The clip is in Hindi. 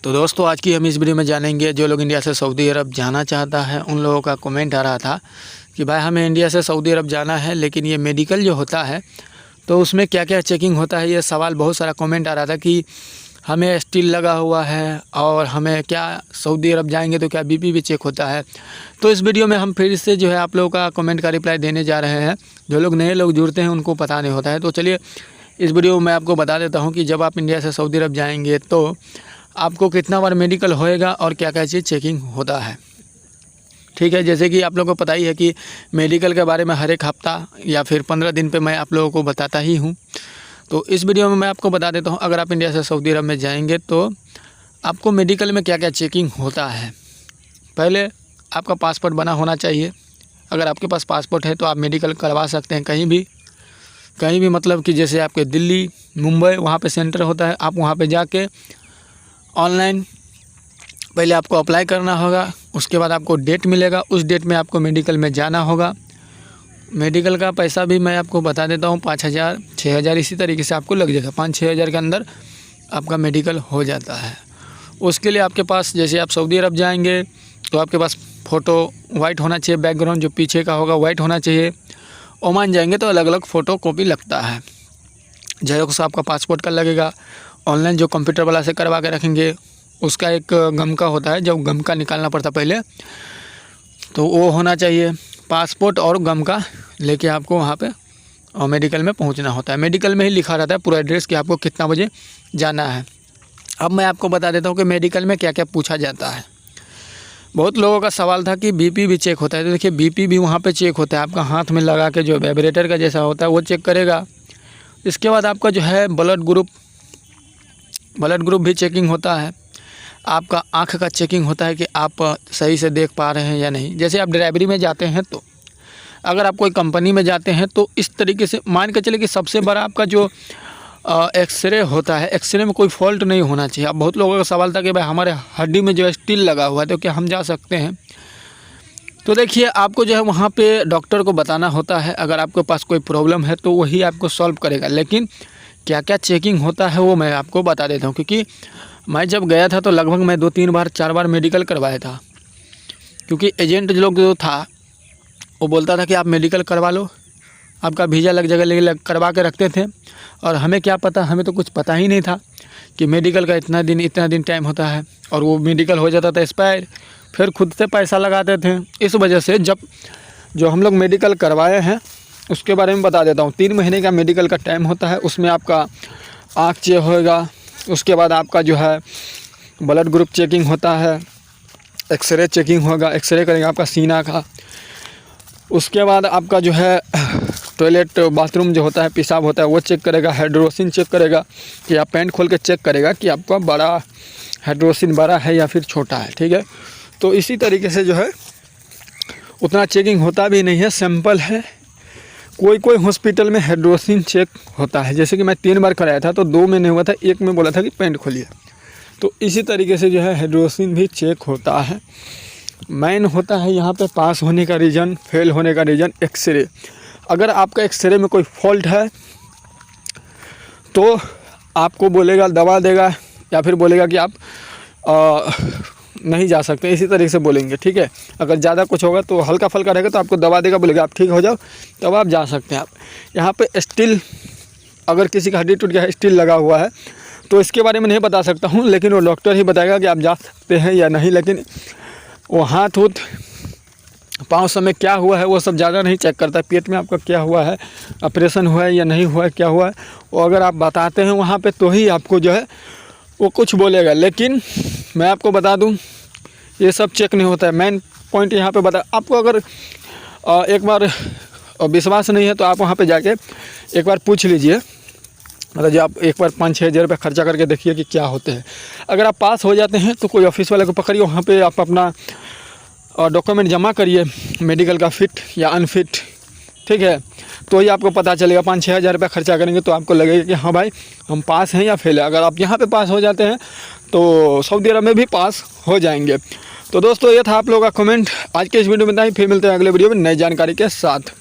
तो दोस्तों आज की हम इस वीडियो में जानेंगे, जो लोग इंडिया से सऊदी अरब जाना चाहता है उन लोगों का कमेंट आ रहा था कि भाई हमें इंडिया से सऊदी अरब जाना है, लेकिन ये मेडिकल जो होता है तो उसमें क्या क्या चेकिंग होता है। ये सवाल बहुत सारा कमेंट आ रहा था कि हमें स्टील लगा हुआ है और हमें क्या सऊदी अरब जाएंगे तो क्या बीपी भी चेक होता है। तो इस वीडियो में हम फिर से जो है आप लोगों का कमेंट का रिप्लाई देने जा रहे हैं। जो लोग नए लोग जुड़ते हैं उनको पता नहीं होता है, तो चलिए इस वीडियो में मैं आपको बता देता हूँ कि जब आप इंडिया से सऊदी अरब जाएंगे तो आपको कितना बार मेडिकल होएगा और क्या क्या चीज़ चेकिंग होता है। ठीक है, जैसे कि आप लोगों को पता ही है कि मेडिकल के बारे में हर एक हफ़्ता या फिर 15 दिन पे मैं आप लोगों को बताता ही हूँ। तो इस वीडियो में मैं आपको बता देता हूँ, अगर आप इंडिया से सऊदी अरब में जाएंगे तो आपको मेडिकल में क्या क्या चेकिंग होता है। पहले आपका पासपोर्ट बना होना चाहिए। अगर आपके पास पासपोर्ट है तो आप मेडिकल करवा सकते हैं कहीं भी, मतलब कि जैसे आपके दिल्ली, मुंबई वहाँ पे सेंटर होता है, आप वहाँ पे जाके ऑनलाइन पहले आपको अप्लाई करना होगा। उसके बाद आपको डेट मिलेगा, उस डेट में आपको मेडिकल में जाना होगा। मेडिकल का पैसा भी मैं आपको बता देता हूँ, 5,000 6,000 इसी तरीके से आपको लग जाएगा। 5-6 हज़ार के अंदर आपका मेडिकल हो जाता है। उसके लिए आपके पास, जैसे आप सऊदी अरब जाएंगे तो आपके पास फ़ोटो वाइट होना चाहिए, बैकग्राउंड जो पीछे का होगा वाइट होना चाहिए। ओमान जाएंगे तो अलग अलग फ़ोटो कॉपी लगता है। जेरोक्स आपका पासपोर्ट का लगेगा। ऑनलाइन जो कंप्यूटर वाला से करवा के रखेंगे उसका एक गमका होता है, जब गमका निकालना पड़ता पहले, तो वो होना चाहिए। पासपोर्ट और गमका लेके आपको वहाँ पे मेडिकल में पहुँचना होता है। मेडिकल में ही लिखा रहता है पूरा एड्रेस कि आपको कितना बजे जाना है। अब मैं आपको बता देता हूँ कि मेडिकल में क्या क्या पूछा जाता है। बहुत लोगों का सवाल था कि बीपी भी चेक होता है, तो देखिए बीपी भी वहाँ पे चेक होता है। आपका हाथ में लगा के जो वाइब्रेटर का जैसा होता है वो चेक करेगा। इसके बाद आपका जो है ब्लड ग्रुप भी चेकिंग होता है। आपका आँख का चेकिंग होता है कि आप सही से देख पा रहे हैं या नहीं। जैसे आप ड्राइवरी में जाते हैं, तो अगर आप कोई कंपनी में जाते हैं तो इस तरीके से मान के चले कि सबसे बड़ा आपका जो एक्सरे होता है, एक्सरे में कोई फॉल्ट नहीं होना चाहिए। अब बहुत लोगों का सवाल था कि भाई हमारे हड्डी में जो स्टील लगा हुआ है तो क्या हम जा सकते हैं। तो देखिए आपको जो है वहाँ पे डॉक्टर को बताना होता है। अगर आपके पास कोई प्रॉब्लम है तो वही आपको सॉल्व करेगा, लेकिन क्या क्या चेकिंग होता है वो मैं आपको बता देता हूँ। क्योंकि मैं जब गया था तो लगभग मैं 2-3 बार 4 बार मेडिकल करवाया था। क्योंकि एजेंट लोग जो था वो बोलता था कि आप मेडिकल करवा लो, आपका वीज़ा लग जाएगा, लेकिन करवा के रखते थे। और हमें क्या पता, हमें तो कुछ पता ही नहीं था कि मेडिकल का इतना दिन टाइम होता है, और वो मेडिकल हो जाता था एक्सपायर, फिर खुद से पैसा लगाते थे। इस वजह से जो हम लोग मेडिकल करवाए हैं उसके बारे में बता देता हूँ। 3 महीने का मेडिकल का टाइम होता है। उसमें आपका आँख चेक होएगा, उसके बाद आपका जो है ब्लड ग्रुप चेकिंग होता है, एक्सरे चेकिंग होगा, एक्सरे करेंगे आपका सीना का। उसके बाद आपका जो है टॉयलेट बाथरूम जो होता है, पेशाब होता है, वो चेक करेगा। हाइड्रोसिन चेक करेगा कि आप पैंट खोल के चेक करेगा कि आपका बड़ा हाइड्रोसिन बड़ा है या फिर छोटा है। ठीक है, तो इसी तरीके से जो है उतना चेकिंग होता भी नहीं है, सिंपल है। कोई हॉस्पिटल में हाइड्रोसिन चेक होता है। जैसे कि मैं 3 बार कराया था तो 2 में नहीं हुआ था, 1 में बोला था कि पैंट खोलिए। तो इसी तरीके से जो है हाइड्रोसिन भी चेक होता है। मेन होता है यहाँ पे पास होने का रीज़न, फेल होने का रीज़न एक्सरे। अगर आपका एक्सरे में कोई फॉल्ट है तो आपको बोलेगा, दवा देगा, या फिर बोलेगा कि आप नहीं जा सकते, इसी तरीके से बोलेंगे। ठीक है, अगर ज़्यादा कुछ होगा तो हल्का फल्का रहेगा तो आपको दवा देगा, बोलेगा आप ठीक हो जाओ, तब आप जा सकते हैं। आप यहाँ पे स्टील, अगर किसी का हड्डी टूट गया है, स्टील लगा हुआ है, तो इसके बारे में नहीं बता सकता हूँ, लेकिन वो डॉक्टर ही बताएगा कि आप जा सकते हैं या नहीं। लेकिन वो हाथ पाँव समय क्या हुआ है वो सब ज़्यादा नहीं चेक करता। पेट में आपका क्या हुआ है, ऑपरेशन हुआ है या नहीं हुआ है, क्या हुआ है, वो अगर आप बताते हैं वहाँ पे तो ही आपको जो है वो कुछ बोलेगा। लेकिन मैं आपको बता दूं ये सब चेक नहीं होता है। मेन पॉइंट यहाँ पे बता, आपको अगर एक बार विश्वास नहीं है तो आप वहाँ पे जाके एक बार पूछ लीजिए। मतलब जो आप एक बार 5-6 हज़ार रुपये खर्चा करके देखिए कि क्या होते हैं। अगर आप पास हो जाते हैं तो कोई ऑफिस वाले को पकड़िए, वहाँ पे आप अपना डॉक्यूमेंट जमा करिए, मेडिकल का फिट या अनफिट। ठीक है, तो ही आपको पता चलेगा। 5-6 हज़ार रुपये खर्चा करेंगे तो आपको लगेगा कि हाँ भाई हम पास हैं या फेल है। अगर आप यहाँ पे पास हो जाते हैं तो सऊदी अरब में भी पास हो जाएंगे। तो दोस्तों ये था आप लोगों का कमेंट। आज के इस वीडियो में इतना ही, फिर मिलते हैं अगले वीडियो में नई जानकारी के साथ।